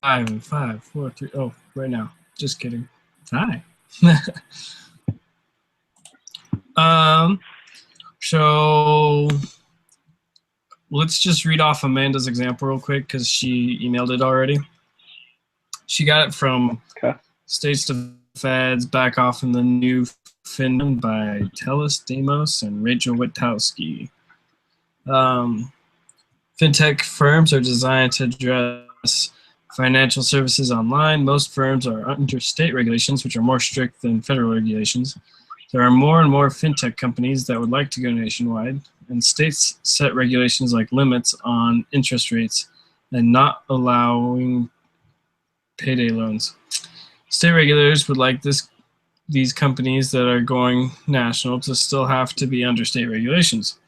5, 4, 3. Oh, right now. Just kidding. Hi. So let's just read off Amanda's example real quick because she emailed it already. She got it from States to Feds back off in the New Finland by Telis Demos and Rachel Witowski. Fintech firms are designed to address financial services online. Most firms are under state regulations, which are more strict than federal regulations. There are more and more fintech companies that would like to go nationwide, and states set regulations like limits on interest rates and not allowing payday loans. State regulators would like these companies that are going national to still have to be under state regulations.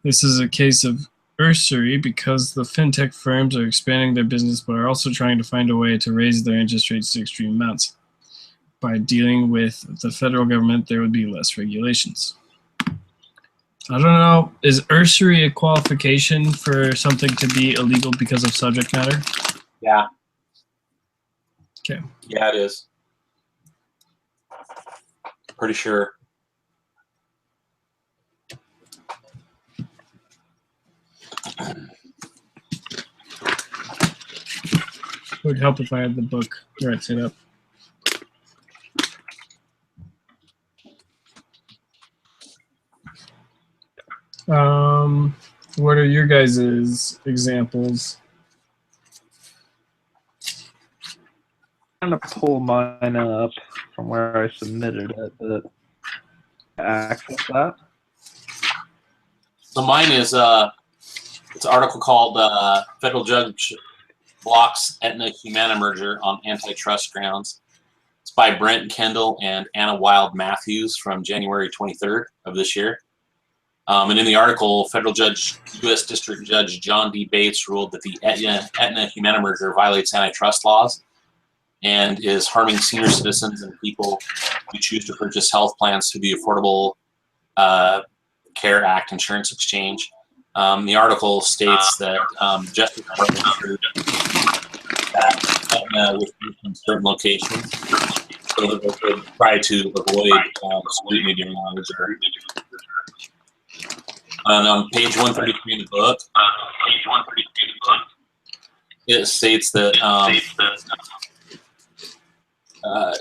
This is a case of usury because the fintech firms are expanding their business but are also trying to find a way to raise their interest rates to extreme amounts. By dealing with the federal government, there would be less regulations. I don't know, is usury a qualification for something to be illegal because of subject matter? Yeah. Okay. Yeah, it is. Pretty sure. It would help if I had the book right set up. What are your guys' examples? I'm trying to pull mine up from where I submitted it, but access that. So mine is it's an article called "Federal Judge Blocks Aetna-Humana Merger on Antitrust Grounds." It's by Brent Kendall and Anna Wild Matthews from January 23rd of this year. And in the article, Federal U.S. District Judge John D. Bates ruled that the Aetna-Humana merger violates antitrust laws and is harming senior citizens and people who choose to purchase health plans through the Affordable Care Act insurance exchange. The article states that Justice Department approved that Aetna withdrew from certain locations so that they could try to avoid scrutiny during the merger. And on page 133 in the book, it states that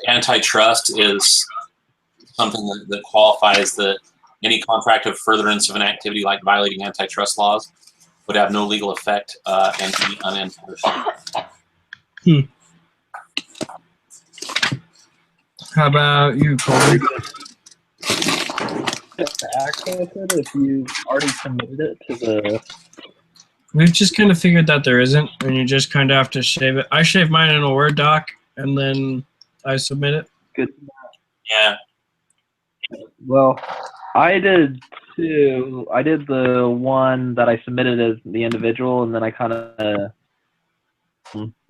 antitrust is something that qualifies that any contract of furtherance of an activity like violating antitrust laws would have no legal effect and be unenforced. How about you, Colby? To access it if you already submitted it to the... We've just kind of figured that there isn't, and you just kind of have to shave it. I shave mine in a Word doc, and then I submit it. Good. Yeah. Well, I did too. I did the one that I submitted as the individual, and then I kind of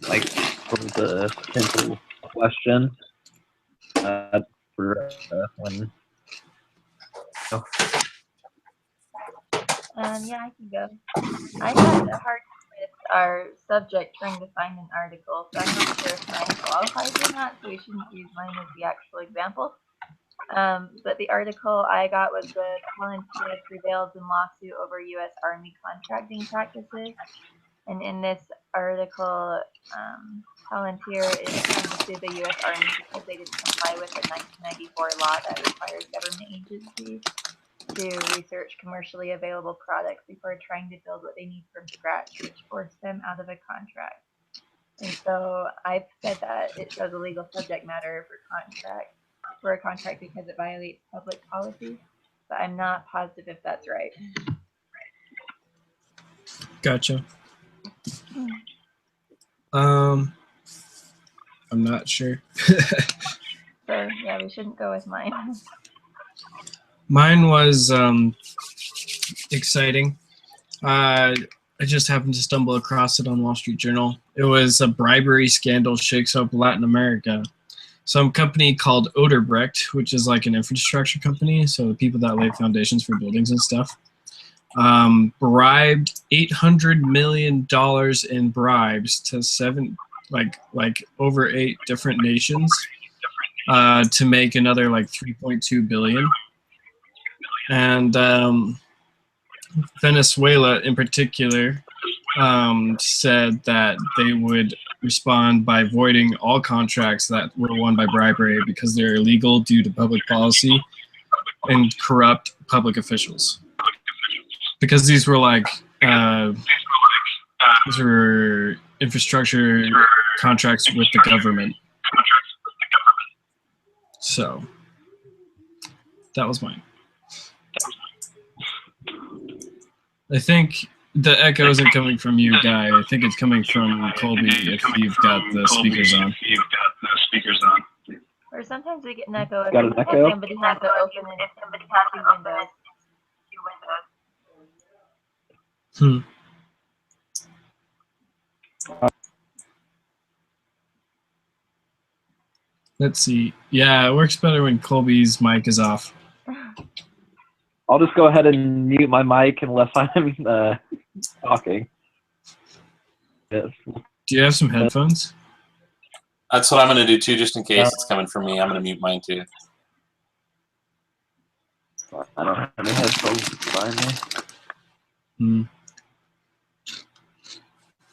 like for the potential question for when. Yeah, I can go. I had a hard time with our subject trying to find an article, so I'm not sure if mine qualifies or not, so we shouldn't use mine as the actual example. But the article I got was the Palantir prevails in lawsuit over U.S. Army contracting practices. And in this article, Palantir is trying to sue the U.S. Army because they didn't comply with a 1994 law that requires government agencies to research commercially available products before trying to build what they need from scratch, which forced them out of a contract. And so I've said that it shows a legal subject matter for a contract because it violates public policy, but I'm not positive if that's right. Gotcha. I'm not sure. So yeah, we shouldn't go with mine. Mine was exciting. I just happened to stumble across it on Wall Street Journal. It was a bribery scandal shakes up Latin America. Some company called Odebrecht, which is like an infrastructure company, so the people that lay foundations for buildings and stuff, bribed $800 million in bribes to like over 8 different nations to make another like 3.2 billion. And Venezuela in particular said that they would respond by voiding all contracts that were won by bribery because they're illegal due to public policy and corrupt public officials. Because these were like these were infrastructure contracts with the government. So that was mine. I think the echo isn't coming from you, Guy. I think it's coming from Colby if you've got the speakers on. Or sometimes we get an echo if Got an echo? somebody has to open it if somebody has two windows. Let's see. Yeah, it works better when Colby's mic is off. I'll just go ahead and mute my mic unless I'm talking. Yes. Do you have some headphones? That's what I'm going to do too, just in case it's coming from me. I'm going to mute mine too. I don't have any headphones behind me.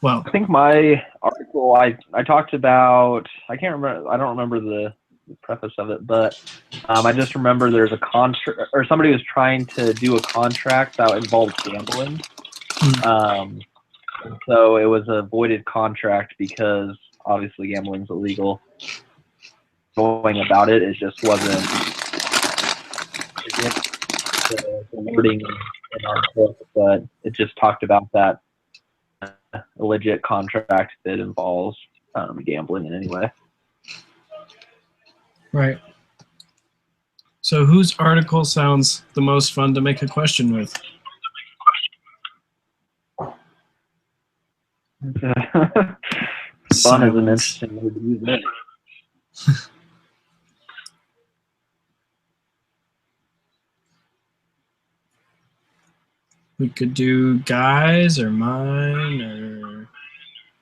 Well, I think my article I talked about, I don't remember the preface of it, but I just remember there's a contract, or somebody was trying to do a contract that involved gambling. So it was a voided contract because obviously gambling's illegal. Going about it, it just wasn't the wording in our book, but it just talked about that a legit contract that involves gambling in any way. right. So whose article sounds the most fun to make a question with? Fun is an Silence. interesting word to use there. We could do Guy's or mine or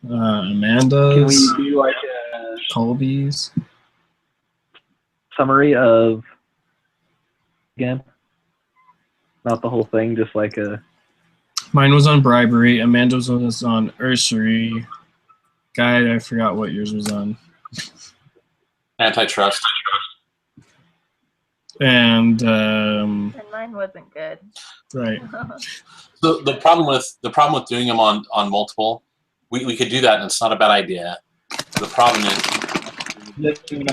Amanda's. Can we do like a Colby's? summary of, again, not the whole thing, just like a, Mine was on bribery. Amanda's was on usury. Guy, I forgot what yours was on. Antitrust. And And mine wasn't good. right. So the problem with doing them on multiple, we could do that, and it's not a bad idea. The problem is,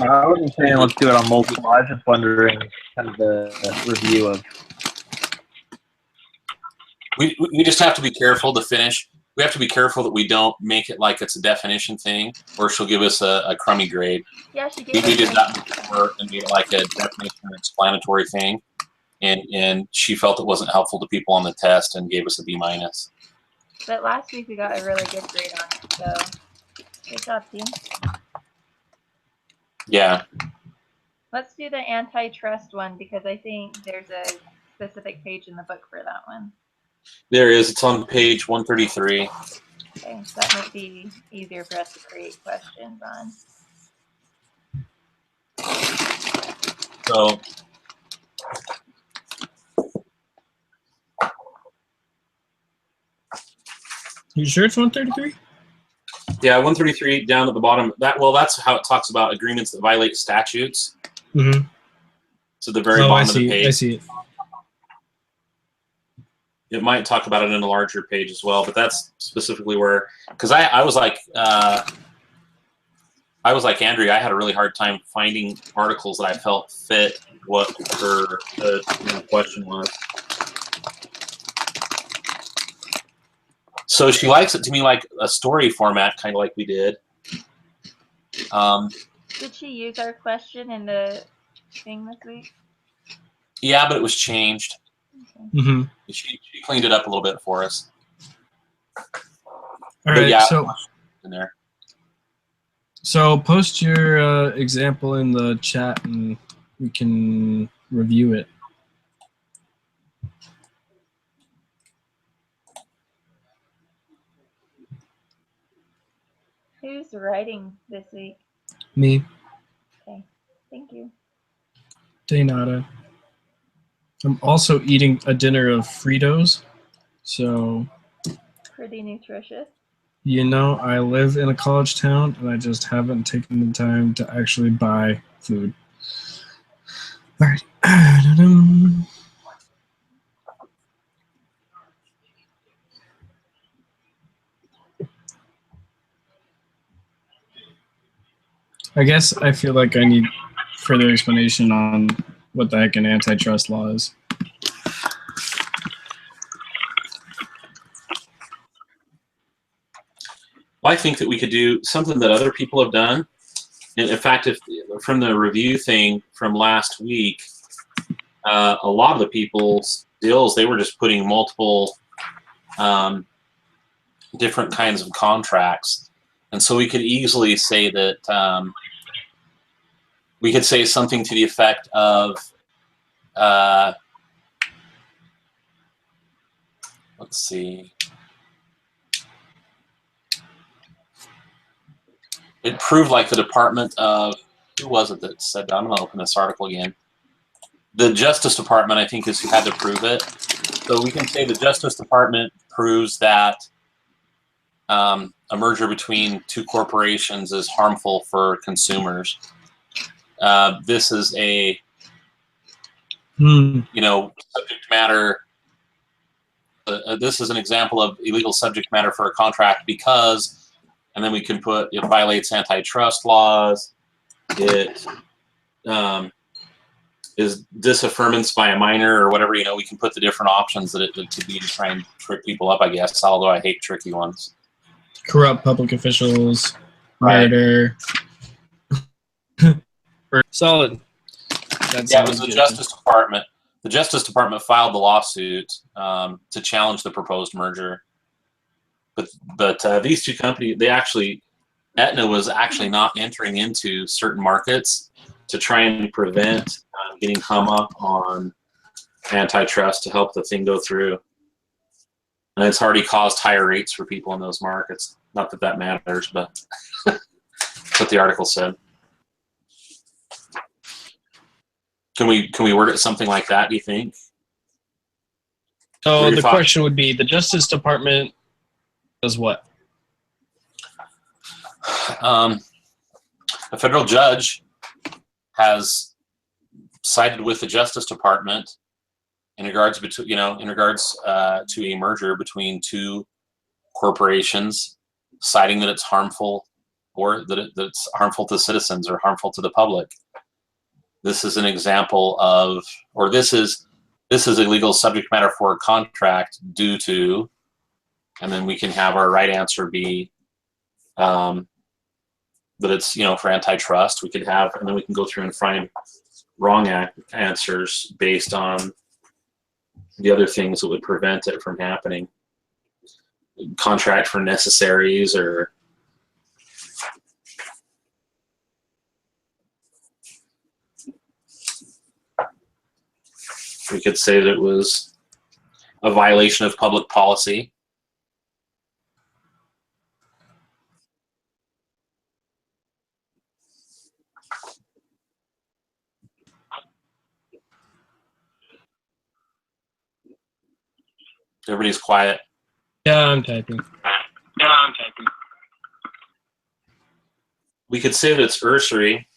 I wasn't saying let's do it on multiple. I was just wondering kind of the review of. we just have to be careful to finish. We have to be careful that we don't make it like it's a definition thing, or she'll give us a crummy grade. Yeah, she We gave did us that before and made it like a definition or explanatory thing, and she felt it wasn't helpful to people on the test and gave us a B-. but last week we got a really good grade on it, so good job, team. Yeah. Let's do the antitrust one because I think there's a specific page in the book for that one. There is. It's on page 133. Okay, so that might be easier for us to create questions on. So You sure it's 133? yeah, 133 down at the bottom. That's how it talks about agreements that violate statutes. Mm-hmm. So the very Oh, I bottom of the see. page. I see it. It might talk about it in a larger page as well, but that's specifically where, because I was like Andrea, I had a really hard time finding articles that I felt fit what her question was. So she likes it to me like a story format, kind of like we did. Did she use our question in the thing this week? Yeah, but it was changed. Okay. Mm-hmm. She cleaned it up a little bit for us. All But right. yeah, So in there. post your example in the chat and we can review it. Whose Who's writing this week? Me, Okay, thank you. de nada. I'm also eating a dinner of Fritos. So, Pretty nutritious. you know, I live in a college town and I just haven't taken the time to actually buy food. All right. I guess I feel like I need further explanation on what the heck an antitrust law is. Well, I think that we could do something that other people have done. In fact, if from the review thing from last week, a lot of the people's deals, they were just putting multiple different kinds of contracts. And so we could easily say that we could say something to the effect of, let's see. It proved like the Department of, who was it that said that? I'm going to open this article again. The Justice Department, I think, is who had to prove it. So we can say the Justice Department proves that a merger between two corporations is harmful for consumers. This is a, you know, subject matter. This is an example of illegal subject matter for a contract because, and then we can put, it violates antitrust laws. It is disaffirmance by a minor or whatever, you know, we can put the different options that it could be to try and trick people up, I guess, although I hate tricky ones. Corrupt public officials, Right. murder. Solid. That Yeah, it was sounds the good. Justice Department. The Justice Department filed the lawsuit to challenge the proposed merger. But these two companies, they actually, Aetna was actually not entering into certain markets to try and prevent getting hung up on antitrust to help the thing go through. And it's already caused higher rates for people in those markets. Not that that matters, but that's what the article said. Can we word it something like that, do you think? What So are your the thoughts? question would be, the Justice Department does what? A federal judge has sided with the Justice Department in regards to a merger between two corporations, citing that it's harmful or that it's harmful to citizens or harmful to the public. This is an example of, or this is illegal subject matter for a contract due to, and then we can have our right answer be that it's, you know, for antitrust. We could have, and then we can go through and find wrong answers based on the other things that would prevent it from happening. Contract for necessaries, or we could say that it was a violation of public policy. Everybody's quiet. Yeah, I'm typing. We could say that it's usury.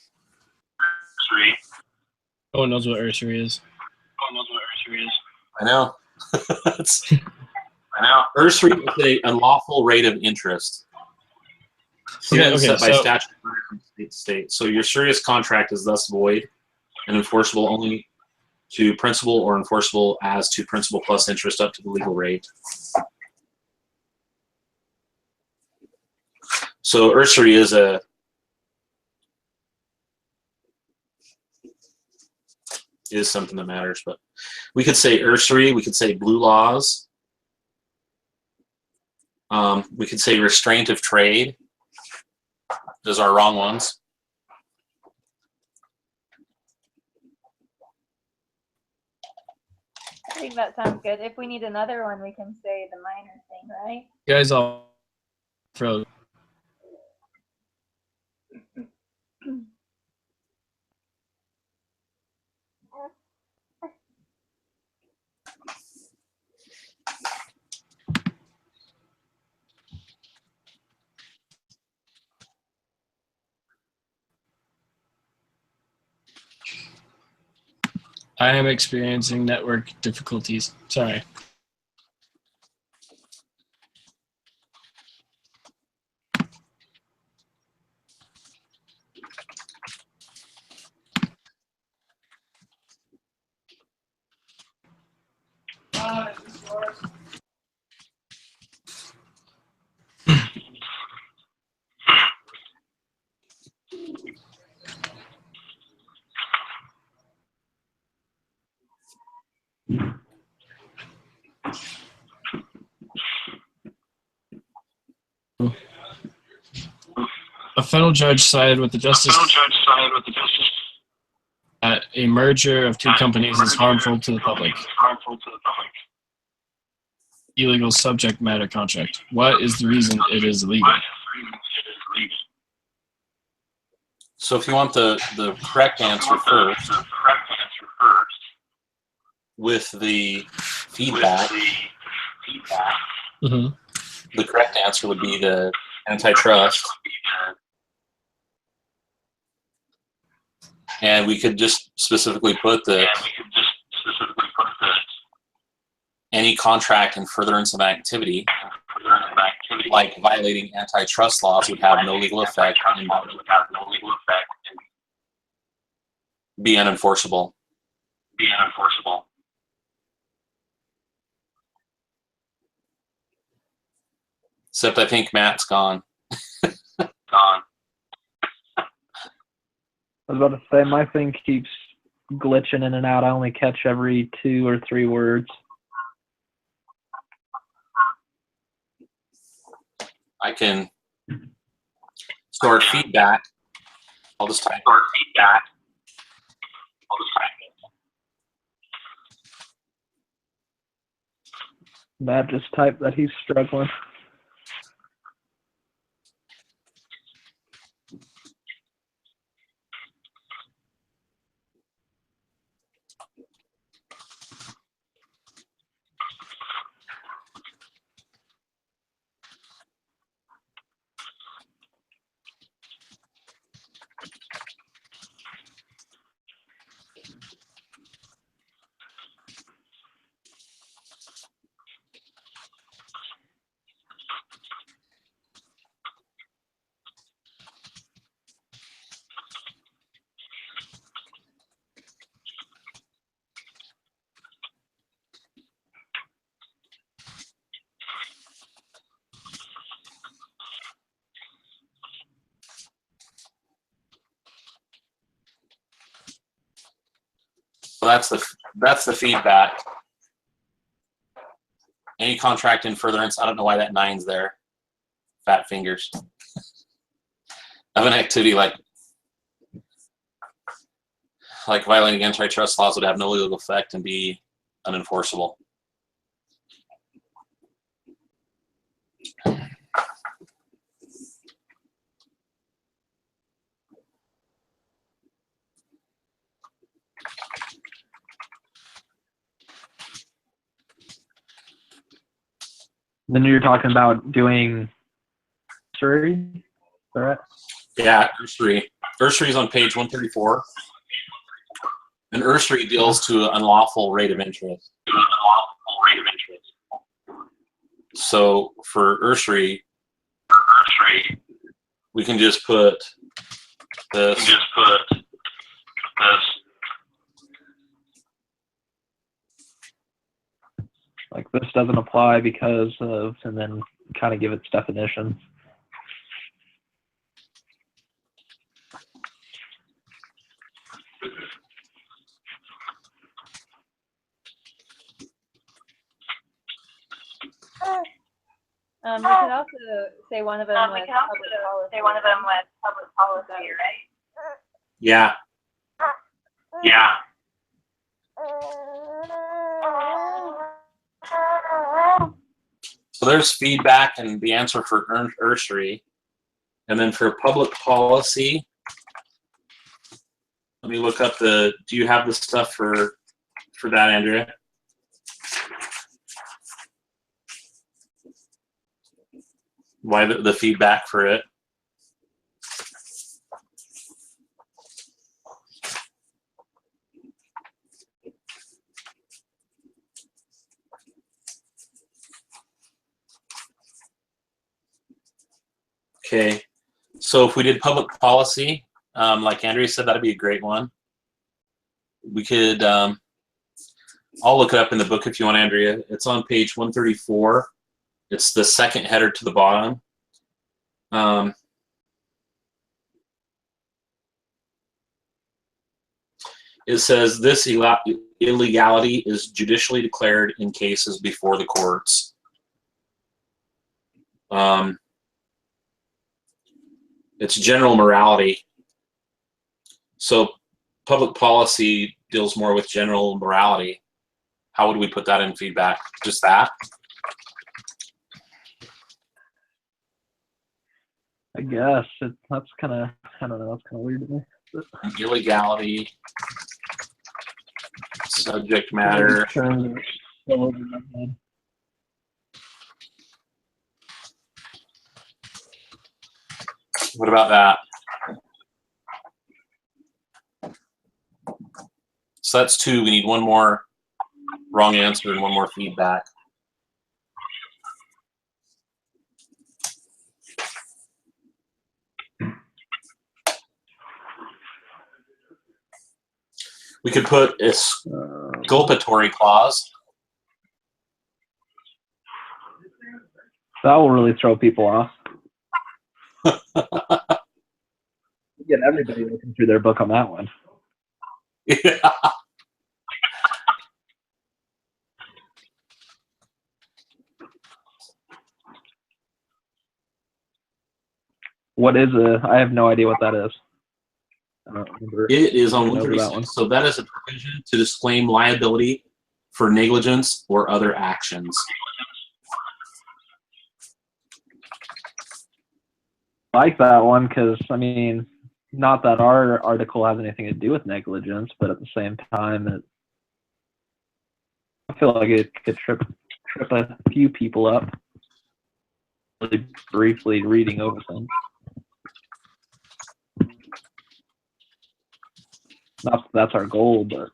No one knows what usury is. I know. Usury is an unlawful rate of interest. Okay, Set by so- statute from state to state. So your serious contract is thus void and enforceable only to principal, or enforceable as to principal plus interest up to the legal rate. So usury is something that matters, but we could say usury, we could say blue laws, we could say restraint of trade. Those are wrong ones. I think that sounds good. If we need another one, we can say the minor thing, right? You guys all froze. I am experiencing network difficulties. Sorry. A federal judge sided with the justice that a merger of two companies is harmful to the public. Illegal subject matter contract. What is the reason it is illegal? So if you want the correct answer first, with the feedback, Mm-hmm. the correct answer would be the antitrust. And we could just specifically put the any contract in furtherance of activity, like violating antitrust laws, would have no legal effect and be unenforceable. Except I think Matt's gone. I was about to say, my thing keeps glitching in and out. I only catch every 2 or 3 words. I can store feedback. I'll just type Matt just typed that he's struggling. So that's the feedback. Any contract in furtherance. I don't know why that 9's there. Fat fingers. Of an activity like violating antitrust laws would have no legal effect and be unenforceable. Then you're talking about doing Surrey, correct? Yeah, Ursery. Ursery is on page 134. And Ursery deals to an unlawful rate of interest. So for Ursery, we can just put this. Like, this doesn't apply because of, and then kind of give its definition. We could also say one of them was public policy, right? Yeah. So there's feedback and the answer for Ursery. And then for public policy, let me look up do you have the stuff for that, Andrea? Why the feedback for it? Okay, so if we did public policy, like Andrea said, that'd be a great one. We could, I'll look it up in the book if you want, Andrea. It's on page 134. It's the second header to the bottom. It says this illegality is judicially declared in cases before the courts. It's general morality. So public policy deals more with general morality. How would we put that in feedback? Just that? I guess that's kind of, I don't know, that's kind of weird to me. Illegality, subject matter. Terms are so over my head. What about that? So that's 2. We need one more wrong answer and one more feedback. We could put a exculpatory clause. That will really throw people off. Get everybody looking through their book on that one. Yeah. What is I have no idea what that is. I don't remember. It is on Over that 136. one. So that is a provision to disclaim liability for negligence or other actions. I like that one because, I mean, not that our article has anything to do with negligence, but at the same time, I feel like it could trip a few people up. Really briefly reading over things. Not that that's our goal, but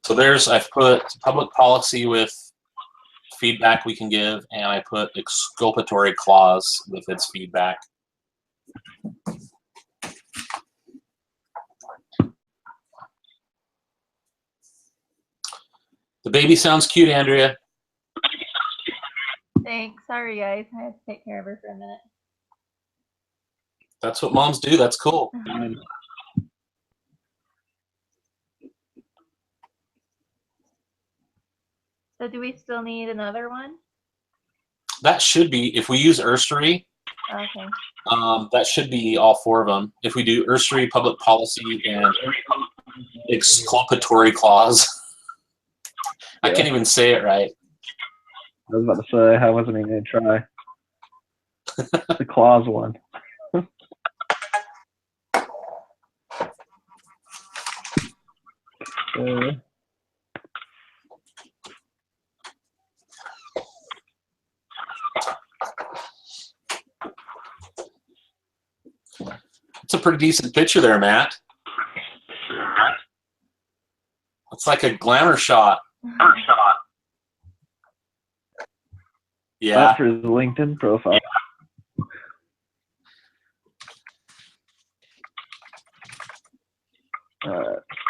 So I've put public policy with feedback we can give, and I put exculpatory clause with its feedback. The baby sounds cute, Andrea. Thanks. Sorry, guys. I had to take care of her for a minute. That's what moms do. That's cool. So do we still need another one? That should be, if we use Ursery, Okay. that should be all 4 of them. If we do Ursery, public policy, and exculpatory clause. I can't even say it right. I was about to say I wasn't even going to try. The clause one. It's a pretty decent picture there, Matt. It's like a glamour shot. Yeah. After his LinkedIn profile.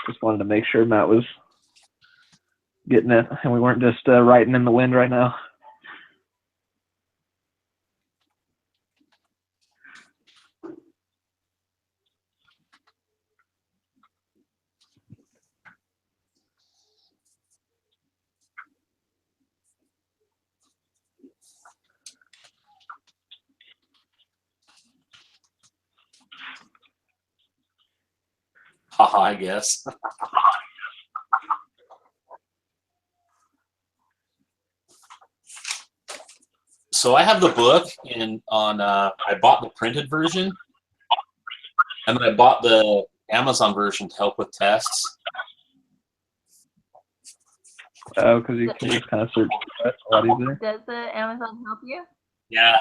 Just wanted to make sure Matt was getting it, and we weren't just writing in the wind right now. Haha, I guess. So I have the book I bought the printed version, and then I bought the Amazon version to help with tests. Oh, because you can just kind of search it a lot easier. Does the Amazon help you? Yeah.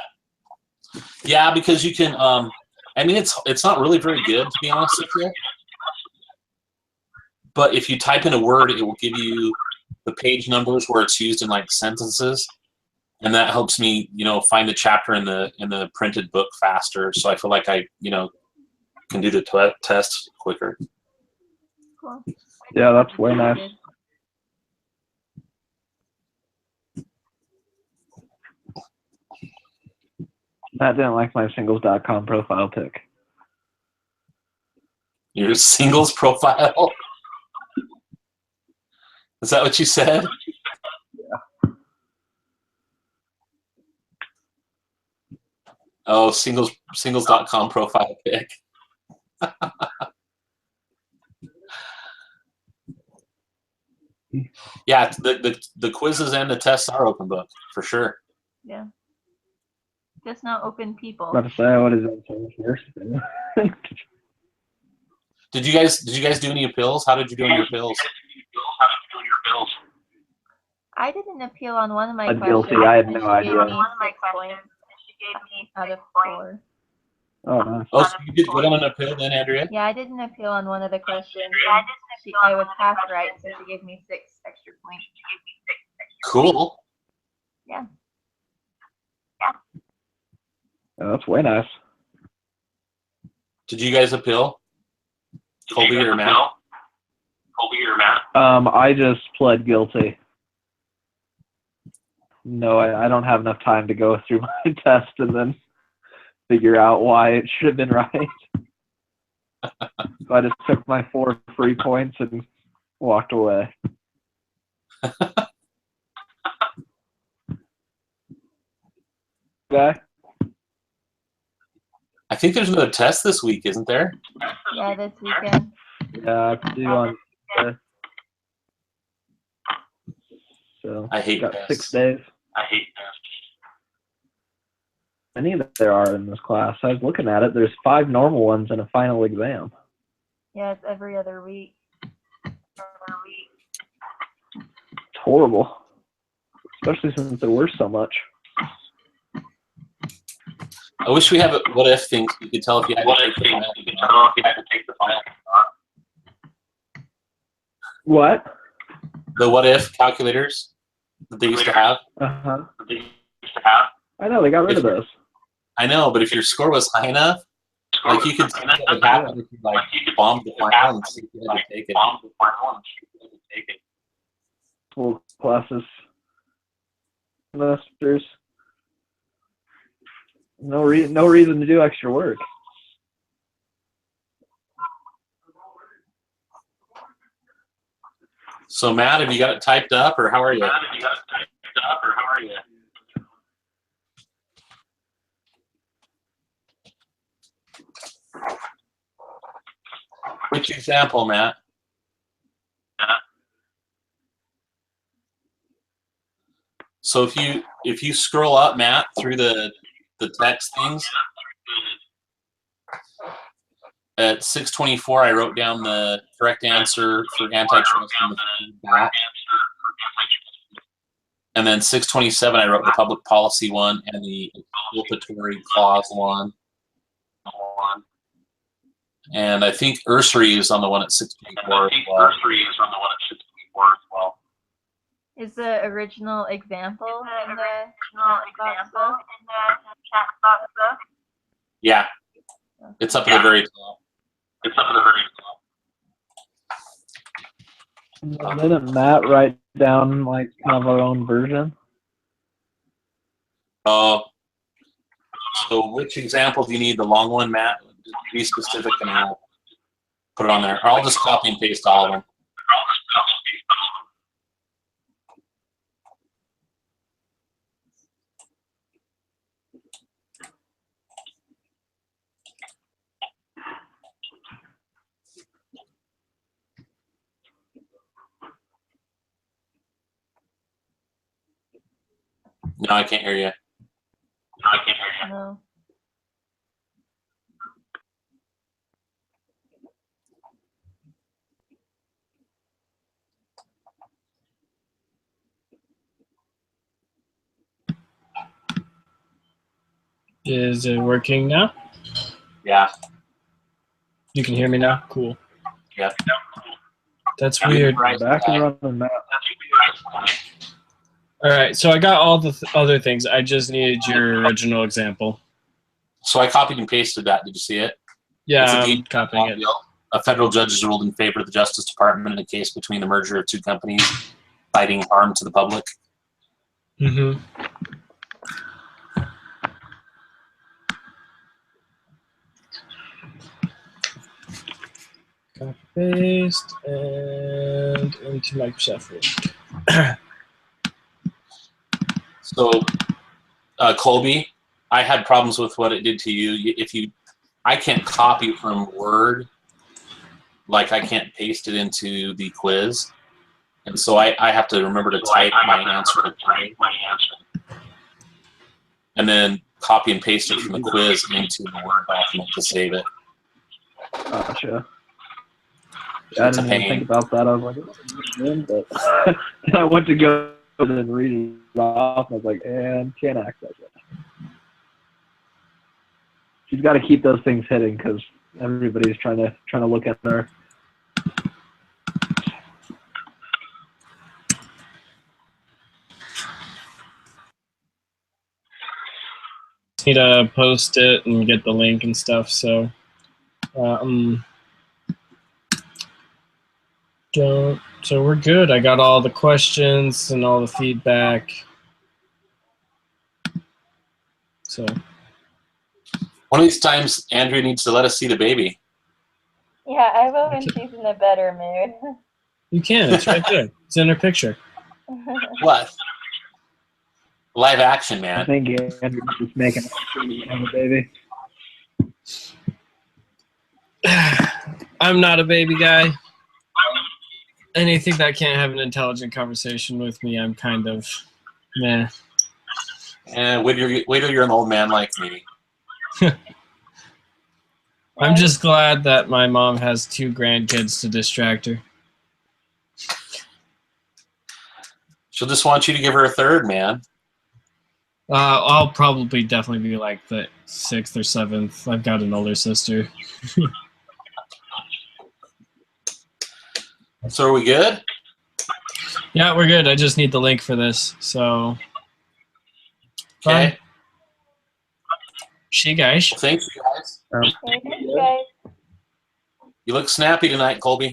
Yeah, because you can, I mean, it's not really very good, to be honest with you. But if you type in a word, it will give you the page numbers where it's used in like sentences. and that helps me, find the chapter in the printed book faster. So I feel like I, can do the test quicker. Cool. Yeah, that's way nice. Good. Matt didn't like my singles.com profile pic. Your singles profile? Is that what you said? Yeah. Oh, singles.com profile pic. Yeah, the quizzes and the tests are open book for sure. Yeah. Just not open people. About to say, what is it first? Did you guys do any appeals? How did you do on your appeals? I did an appeal on one of my I'm questions. guilty. I had and no she idea. gave me 6 points out of 4. Oh, nice. Oh, so you did good on an appeal then, Andrea? Yeah, I did an appeal on one of the questions. And I was half right, so she gave me 6 extra points. Cool. Yeah. Yeah, that's way nice. Did you guys appeal? Colby or Matt? I just pled guilty. No, I don't have enough time to go through my test and then figure out why it should have been right. So I just took my 4 free points and walked away. Guy? I think there's another test this week, isn't there? Yeah, this weekend. Yeah, I have to do on. So I hate got tests. 6 days. Many that there are in this class. I was looking at it. There's 5 normal ones and a final exam. Yeah, it's every other week. It's horrible, especially since there were so much. I wish we have a what if thing. You could tell if you had to take the final. What? The what if calculators that they used to have. Uh-huh. I know, they got rid of those. I know, but if your score was high enough, like you could see what would happen if you bombed the final and see if you had to take it. Full classes. Semesters. No reason to do extra work. So Matt, have you got it typed up, or how are you? Which example, Matt? So if you scroll up, Matt, through the text things, at 6:24, I wrote down the correct answer for antitrust and the feedback. And then 6:27, I wrote the public policy one and the exculpatory clause one. And I think Ursary is on the one at 6:24 as well. Is the original example in the chat box? Yeah, it's up at the very top. Didn't Matt write down like kind of our own version? So which example do you need? The long one, Matt? Be specific and I'll put it on there. Or I'll just copy and paste all of them. No, I can't hear you. No. Is it working now? Yeah. You can hear me now? Cool. Yeah. That's weird. Right. Back and running, Matt. All right, so I got all the other things. I just needed your original example. So I copied and pasted that. Did you see it? Yeah, It's a I'm deed copying it. deal. A federal judge has ruled in favor of the Justice Department in a case between the merger of two companies citing harm to the public. Mm-hmm. Copy paste and into Microsoft Word. So, Colby, I had problems with what it did to you. I can't copy from Word, like I can't paste it into the quiz, and so I have to remember to type my answer, and then copy and paste it from the quiz into the Word document to save it. Gotcha. I It's a didn't even pain. think about that. I was like, but then I went to go and read it off, and I was like, and can't access it. She's got to keep those things hidden because everybody's trying to look at her. Need to post it and get the link and stuff. So, so we're good. I got all the questions and all the feedback. So One of these times, Andrea needs to let us see the baby. Yeah, I will when she's in a better mood. you can. It's right there. It's in her picture. What? Live action, I man. think Andrew's just making a baby. I'm not a baby guy. Anything that can't have an intelligent conversation with me, I'm kind of meh. And wait till you're an old man like me. I'm just glad that my mom has 2 grandkids to distract her. She'll just want you to give her a third, man. I'll probably definitely be like the 6th or 7th. I've got an older sister. So are we good? Yeah, we're good. I just need the link for this. So, Okay. she guys. Well, thanks, you guys. Okay, thanks, guys. You look snappy tonight, Colby.